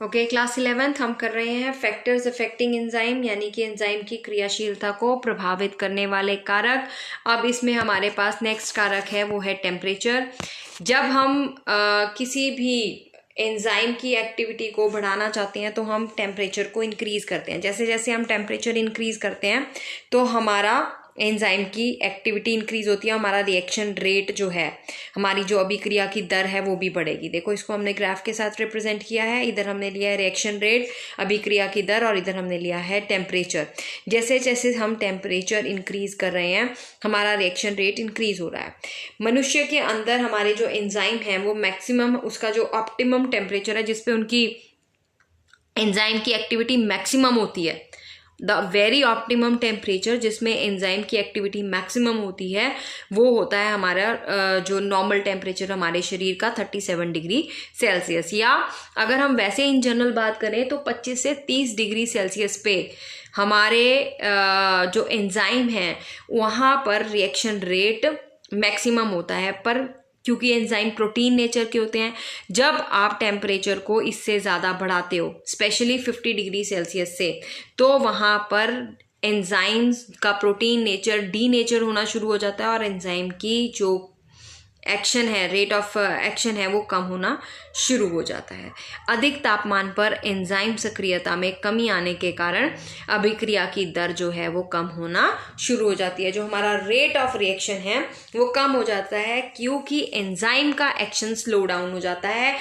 Okay, class 11th हम कर रहे हैं फैक्टर्स अफेक्टिंग एंजाइम, यानी कि एंजाइम की क्रियाशीलता को प्रभावित करने वाले कारक। अब इसमें हमारे पास नेक्स्ट कारक है, वो है टेम्परेचर। जब हम किसी भी एंजाइम की एक्टिविटी को बढ़ाना चाहते हैं तो हम टेम्परेचर को इंक्रीज करते हैं। जैसे जैसे हम टेम्परेचर इंक्रीज करते हैं तो हमारा एंजाइम की एक्टिविटी इंक्रीज होती है, हमारा रिएक्शन रेट जो है, हमारी जो अभिक्रिया की दर है वो भी बढ़ेगी। देखो, इसको हमने ग्राफ के साथ रिप्रेजेंट किया है। इधर हमने लिया है रिएक्शन रेट, अभिक्रिया की दर, और इधर हमने लिया है टेम्परेचर। जैसे जैसे हम टेम्परेचर इंक्रीज कर रहे हैं हमारा रिएक्शन रेट इंक्रीज हो रहा है। मनुष्य के अंदर हमारे जो एंजाइम हैं वो मैक्सिमम, उसका जो ऑप्टिमम टेम्परेचर है जिसपे उनकी एंजाइम की एक्टिविटी मैक्सिमम होती है, द वेरी ऑप्टिमम टेम्परेचर जिसमें एंजाइम की एक्टिविटी मैक्सिमम होती है, वो होता है हमारा जो नॉर्मल टेम्परेचर हमारे शरीर का 37 डिग्री सेल्सियस। या अगर हम वैसे इन जनरल बात करें तो 25 से 30 डिग्री सेल्सियस पे हमारे जो एंजाइम हैं वहाँ पर रिएक्शन रेट मैक्सिमम होता है। पर क्योंकि एंजाइम प्रोटीन नेचर के होते हैं, जब आप टेम्परेचर को इससे ज़्यादा बढ़ाते हो, स्पेशली 50 डिग्री सेल्सियस से, तो वहाँ पर एंजाइम्स का प्रोटीन नेचर डी नेचर होना शुरू हो जाता है और एंजाइम की जो एक्शन है, रेट ऑफ एक्शन है, वो कम होना शुरू हो जाता है। अधिक तापमान पर एंजाइम सक्रियता में कमी आने के कारण अभिक्रिया की दर जो है वो कम होना शुरू हो जाती है। जो हमारा रेट ऑफ रिएक्शन है वो कम हो जाता है क्योंकि एंजाइम का एक्शन स्लो डाउन हो जाता है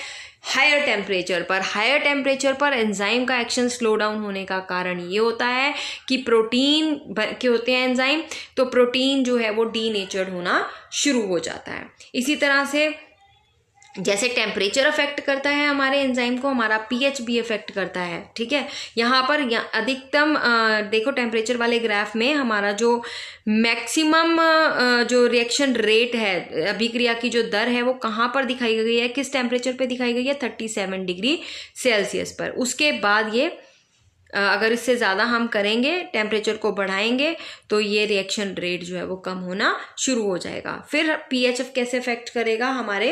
हायर टेम्परेचर पर एंजाइम का एक्शन स्लो डाउन होने का कारण ये होता है कि प्रोटीन के होते हैं एंजाइम, तो प्रोटीन जो है वो डी नेचर्ड होना शुरू हो जाता है। इसी तरह से जैसे टेम्परेचर अफेक्ट करता है हमारे एंजाइम को, हमारा पीएच भी अफेक्ट करता है। ठीक है, यहाँ पर अधिकतम देखो टेम्परेचर वाले ग्राफ में हमारा जो मैक्सिमम जो रिएक्शन रेट है, अभिक्रिया की जो दर है, वो कहाँ पर दिखाई गई है, किस टेम्परेचर पे दिखाई गई है, 37 डिग्री सेल्सियस पर। उसके बाद ये अगर इससे ज़्यादा हम करेंगे, टेम्परेचर को बढ़ाएंगे, तो ये रिएक्शन रेट जो है वो कम होना शुरू हो जाएगा। फिर पीएच कैसे अफेक्ट करेगा हमारे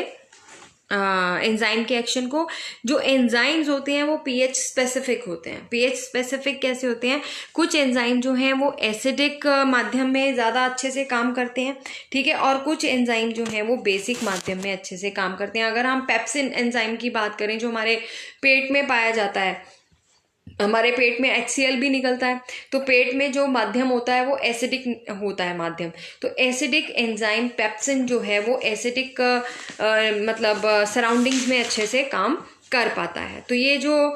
एंजाइम के एक्शन को। जो एंजाइम्स होते हैं वो पीएच स्पेसिफिक होते हैं। पीएच स्पेसिफिक कैसे होते हैं, कुछ एंजाइम जो हैं वो एसिडिक माध्यम में ज़्यादा अच्छे से काम करते हैं, ठीक है, और कुछ एंजाइम जो हैं वो बेसिक माध्यम में अच्छे से काम करते हैं। अगर हम पेप्सिन एंजाइम की बात करें जो हमारे पेट में पाया जाता है, हमारे पेट में HCl भी निकलता है, तो पेट में जो माध्यम होता है वो एसिडिक होता है माध्यम। तो एसिडिक एंजाइम पेप्सिन जो है वो एसिडिक मतलब सराउंडिंग्स में अच्छे से काम कर पाता है। तो ये जो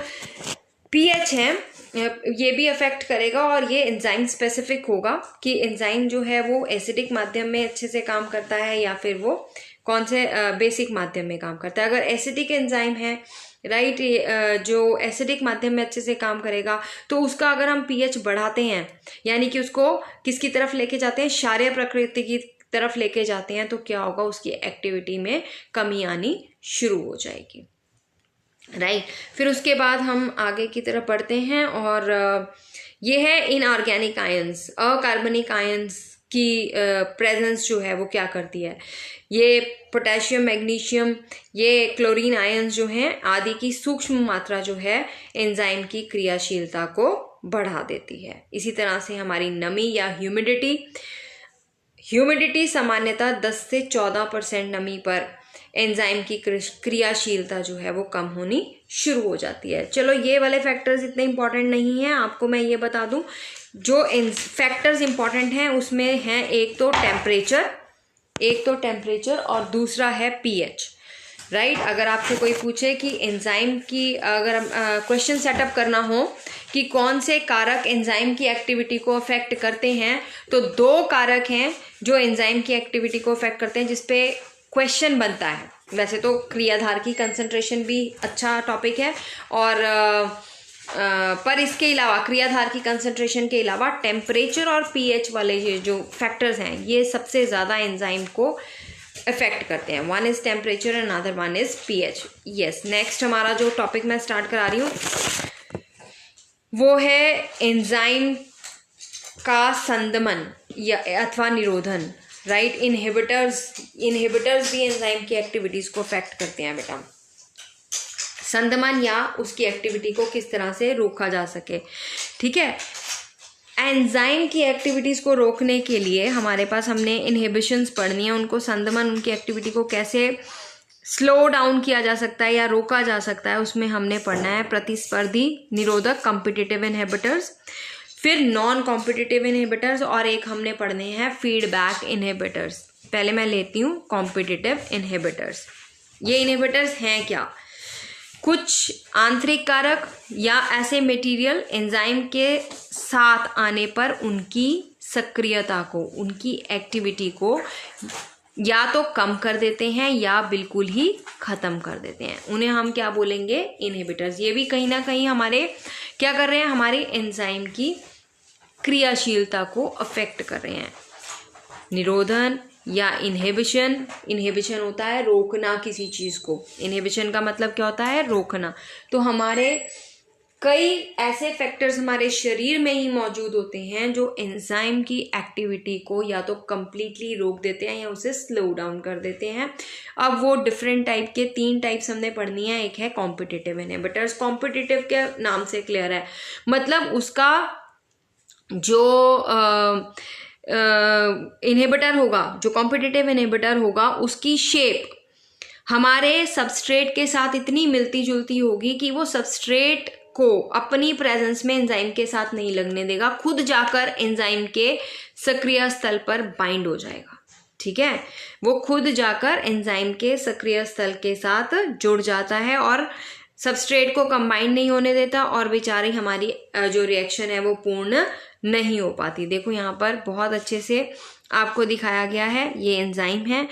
पीएच है ये भी अफेक्ट करेगा, और ये एंजाइम स्पेसिफिक होगा कि एंजाइम जो है वो एसिडिक माध्यम में अच्छे से काम करता है या फिर वो कौन से बेसिक माध्यम में काम करता है। अगर एसिडिक एंजाइम है, राइट, जो एसिडिक माध्यम में अच्छे से काम करेगा, तो उसका अगर हम पीएच बढ़ाते हैं, यानी कि उसको किसकी तरफ लेके जाते हैं, क्षारीय प्रकृति की तरफ लेके जाते हैं, तो क्या होगा, उसकी एक्टिविटी में कमी आनी शुरू हो जाएगी, राइट। फिर उसके बाद हम आगे की तरफ बढ़ते हैं, और ये है इनऑर्गेनिक आयंस, अकार्बनिक आयंस की प्रेजेंस जो है वो क्या करती है, ये पोटेशियम, मैग्नीशियम, ये क्लोरीन आयंस जो हैं आदि की सूक्ष्म मात्रा जो है एंजाइम की क्रियाशीलता को बढ़ा देती है। इसी तरह से हमारी नमी या ह्यूमिडिटी सामान्यतः 10 से 14% नमी पर एंजाइम की क्रियाशीलता जो है वो कम होनी शुरू हो जाती है। चलो, ये वाले फैक्टर्स इतने इंपॉर्टेंट नहीं हैं, आपको मैं ये बता दूं जो फैक्टर्स इंपॉर्टेंट हैं उसमें हैं एक तो टेम्परेचर और दूसरा है पीएच, राइट। अगर आपसे कोई पूछे कि एंजाइम की, अगर क्वेश्चन सेटअप करना हो कि कौन से कारक एंजाइम की एक्टिविटी को अफेक्ट करते हैं, तो 2 कारक हैं जो एंजाइम की एक्टिविटी को अफेक्ट करते हैं जिसपे क्वेश्चन बनता है। वैसे तो क्रियाधार की कंसंट्रेशन भी अच्छा टॉपिक है, और पर इसके अलावा क्रियाधार की कंसंट्रेशन के अलावा टेम्परेचर और पीएच वाले ये जो फैक्टर्स हैं ये सबसे ज़्यादा एंजाइम को अफेक्ट करते हैं। One is temperature and other one is pH. Yes, next हमारा जो टॉपिक मैं स्टार्ट करा रही हूँ वो है एंजाइम का संदमन या अथवा निरोधन, राइट। इनहिबिटर्स भी एंजाइम की एक्टिविटीज़ को अफेक्ट करते हैं बेटा। संदमन या उसकी एक्टिविटी को किस तरह से रोका जा सके। ठीक है, एंजाइम की एक्टिविटीज़ को रोकने के लिए हमारे पास हमने इनहिबिशंस पढ़नी है, उनको संदमन उनकी एक्टिविटी को कैसे स्लो डाउन किया जा सकता है या रोका जा सकता है, उसमें हमने पढ़ना है प्रतिस्पर्धी निरोधक कॉम्पिटिटिव इनहिबिटर्स, फिर नॉन कॉम्पिटिटिव इनहिबिटर्स, और एक हमने पढ़ने हैं फीडबैक इनहिबिटर्स। पहले मैं लेती हूँ कॉम्पिटिटिव इनहिबिटर्स। ये इनहिबिटर्स हैं क्या? कुछ आंतरिक कारक या ऐसे मटेरियल एंजाइम के साथ आने पर उनकी सक्रियता को, उनकी एक्टिविटी को या तो कम कर देते हैं या बिल्कुल ही ख़त्म कर देते हैं, उन्हें हम क्या बोलेंगे? इनहिबिटर्स। ये भी कहीं ना कहीं हमारे क्या कर रहे हैं? हमारे एंजाइम की क्रियाशीलता को अफेक्ट कर रहे हैं। निरोधन या इनहिबिशन, इनहिबिशन होता है रोकना किसी चीज़ को, इनहिबिशन का मतलब क्या होता है? रोकना। तो हमारे कई ऐसे फैक्टर्स हमारे शरीर में ही मौजूद होते हैं जो एंजाइम की एक्टिविटी को या तो कंप्लीटली रोक देते हैं या उसे स्लो डाउन कर देते हैं। अब वो डिफरेंट टाइप के 3 टाइप्स हमने पढ़नी है। एक है कॉम्पिटिटिव इनहिबिटर्स। कॉम्पिटिटिव के नाम से क्लियर है, मतलब उसका जो इनहिबिटर होगा, जो कॉम्पिटिटिव इनहिबिटर होगा, उसकी शेप हमारे सबस्ट्रेट के साथ इतनी मिलती जुलती होगी कि वो सबस्ट्रेट को अपनी प्रेजेंस में एंजाइम के साथ नहीं लगने देगा, खुद जाकर एंजाइम के सक्रिय स्थल पर बाइंड हो जाएगा। ठीक है, वो खुद जाकर एंजाइम के सक्रिय स्थल के साथ जुड़ जाता है और सबस्ट्रेट को कंबाइन नहीं होने देता, और बेचारी हमारी जो रिएक्शन है वो पूर्ण नहीं हो पाती। देखो यहाँ पर बहुत अच्छे से आपको दिखाया गया है, ये एंजाइम है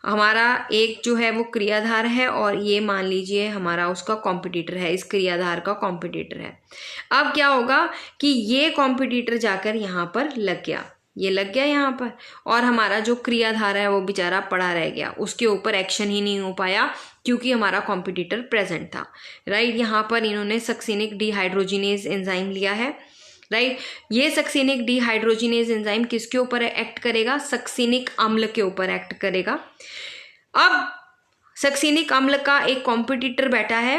हमारा, एक जो है वो क्रियाधार है और ये मान लीजिए हमारा उसका कॉम्पिटिटर है, इस क्रियाधार का कॉम्पिटिटर है। अब क्या होगा कि ये कॉम्पिटिटर जाकर यहाँ पर लग गया, ये लग गया यहाँ पर, और हमारा जो क्रियाधार है वो बेचारा पड़ा रह गया, उसके ऊपर एक्शन ही नहीं हो पाया क्योंकि हमारा कॉम्पिटिटर प्रेजेंट था। राइट, यहाँ पर इन्होंने सक्सिनिक डिहाइड्रोजिनेज एंजाइम लिया है। राइट, ये सक्सिनिक डिहाइड्रोजिनेज एंजाइम किसके ऊपर एक्ट करेगा? सक्सिनिक अम्ल के ऊपर एक्ट करेगा। अब सक्सिनिक अम्ल का एक कॉम्पिटिटर बैठा है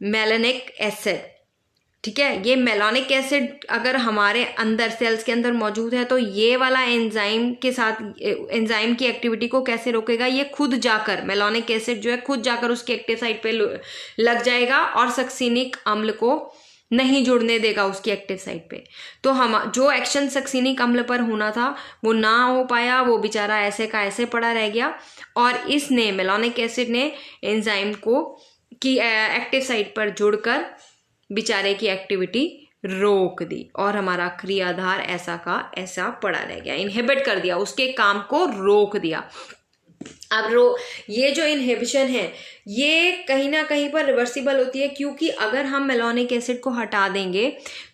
मेलानिक एसिड। ठीक है, ये मेलानिक एसिड अगर हमारे अंदर सेल्स के अंदर मौजूद है तो ये वाला एंजाइम के साथ एंजाइम की एक्टिविटी को कैसे रोकेगा? ये खुद जाकर, मेलानिक एसिड जो है खुद जाकर उसके एक्टिव साइट पे लग जाएगा और सक्सिनिक अम्ल को नहीं जुड़ने देगा उसकी एक्टिव साइट पे। तो हम जो एक्शन सक्सिनिक अम्ल पर होना था वो ना हो पाया, वो बेचारा ऐसे का ऐसे पड़ा रह गया, और इसने मेलानिक एसिड ने एंजाइम को की एक्टिव साइट पर जुड़कर बेचारे की एक्टिविटी रोक दी और हमारा क्रियाधार ऐसा का ऐसा पड़ा रह गया, इनहिबिट कर दिया, उसके काम को रोक दिया। अब ये जो इनहिबिशन है ये कहीं ना कहीं पर रिवर्सिबल होती है, क्योंकि अगर हम मेलानिक एसिड को हटा देंगे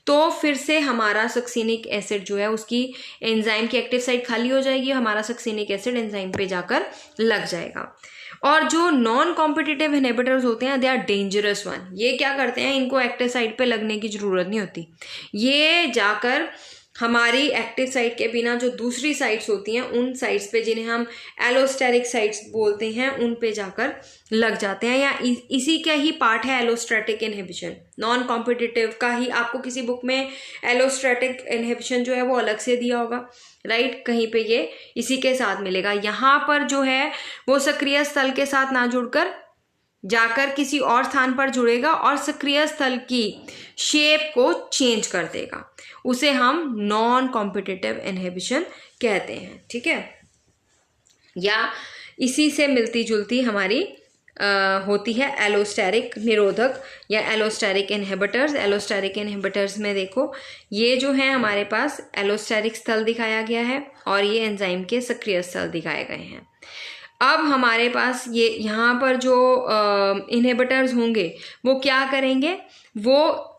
तो फिर से हमारा सक्सिनिक एसिड जो है उसकी एंजाइम की एक्टिव साइट खाली हो जाएगी, हमारा सक्सिनिक एसिड एंजाइम पे जाकर लग जाएगा। और जो नॉन कॉम्पिटिटिव इनहिबिटर्स होते हैं दे आर डेंजरस वन। ये क्या करते हैं? इनको एक्टिव साइट पे लगने की जरूरत नहीं होती, ये जाकर हमारी एक्टिव साइट के बिना जो दूसरी साइट्स होती हैं उन साइट्स पे, जिन्हें हम एलोस्टेरिक साइट्स बोलते हैं, उन पे जाकर लग जाते हैं, या इसी का ही पार्ट है एलोस्टैटिक इनहिबिशन। नॉन कॉम्पिटिटिव का ही आपको किसी बुक में एलोस्टैटिक इनहिबिशन जो है वो अलग से दिया होगा। राइट, कहीं पे ये इसी के साथ मिलेगा। यहाँ पर जो है वो सक्रिय स्थल के साथ ना जुड़कर जाकर किसी और स्थान पर जुड़ेगा और सक्रिय स्थल की शेप को चेंज कर देगा, उसे हम नॉन कॉम्पिटिटिव इनहिबिशन कहते हैं। ठीक है, या इसी से मिलती जुलती हमारी होती है एलोस्टेरिक निरोधक या एलोस्टेरिक इनहिबिटर्स। एलोस्टेरिक इनहिबिटर्स में देखो ये जो है हमारे पास एलोस्टेरिक स्थल दिखाया गया है और ये एंजाइम के सक्रिय स्थल दिखाए गए हैं। अब हमारे पास ये यहाँ पर जो इनहिबिटर्स होंगे वो क्या करेंगे? वो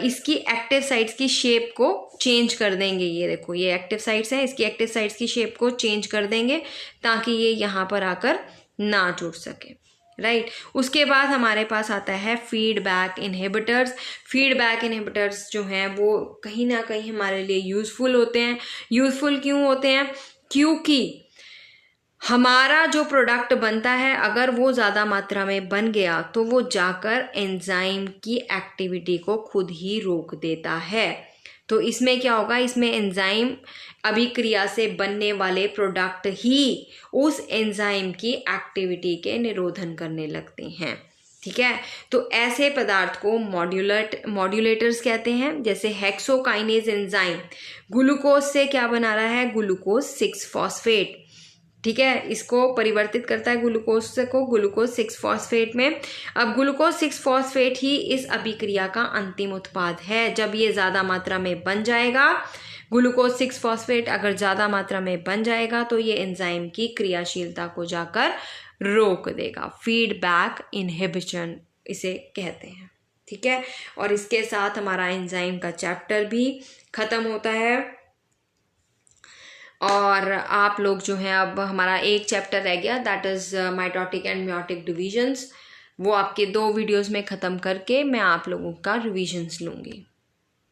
इसकी एक्टिव साइट्स की शेप को चेंज कर देंगे। ये देखो ये एक्टिव साइट्स हैं, इसकी एक्टिव साइट्स की शेप को चेंज कर देंगे ताकि ये यहाँ पर आकर ना जुड़ सके। राइट, उसके बाद हमारे पास आता है फीडबैक इनहिबिटर्स। फीडबैक इनहिबिटर्स जो हैं वो कहीं ना कहीं हमारे लिए यूज़फुल होते हैं। यूज़फुल क्यों होते हैं? क्योंकि हमारा जो प्रोडक्ट बनता है अगर वो ज़्यादा मात्रा में बन गया तो वो जाकर एंजाइम की एक्टिविटी को खुद ही रोक देता है। तो इसमें क्या होगा, इसमें एंजाइम अभिक्रिया से बनने वाले प्रोडक्ट ही उस एंजाइम की एक्टिविटी के निरोधन करने लगते हैं। ठीक है, तो ऐसे पदार्थ को मॉड्यूलेटर्स कहते हैं। जैसे हेक्सोकाइनेज एंजाइम ग्लूकोज से क्या बना रहा है, ग्लूकोज 6 फॉस्फेट। ठीक है, इसको परिवर्तित करता है ग्लूकोज को ग्लूकोज 6 फॉस्फेट में। अब ग्लूकोज 6 फॉस्फेट ही इस अभिक्रिया का अंतिम उत्पाद है। जब ये ज़्यादा मात्रा में बन जाएगा, ग्लूकोज 6 फॉस्फेट अगर ज़्यादा मात्रा में बन जाएगा तो ये एंजाइम की क्रियाशीलता को जाकर रोक देगा। फीडबैक इनहिबिशन इसे कहते हैं। ठीक है, और इसके साथ हमारा एंजाइम का चैप्टर भी खत्म होता है। और आप लोग जो हैं, अब हमारा एक चैप्टर रह गया, that is mitotic and meiotic divisions. वो आपके 2 वीडियोस में ख़त्म करके मैं आप लोगों का रिविजन्स लूँगी।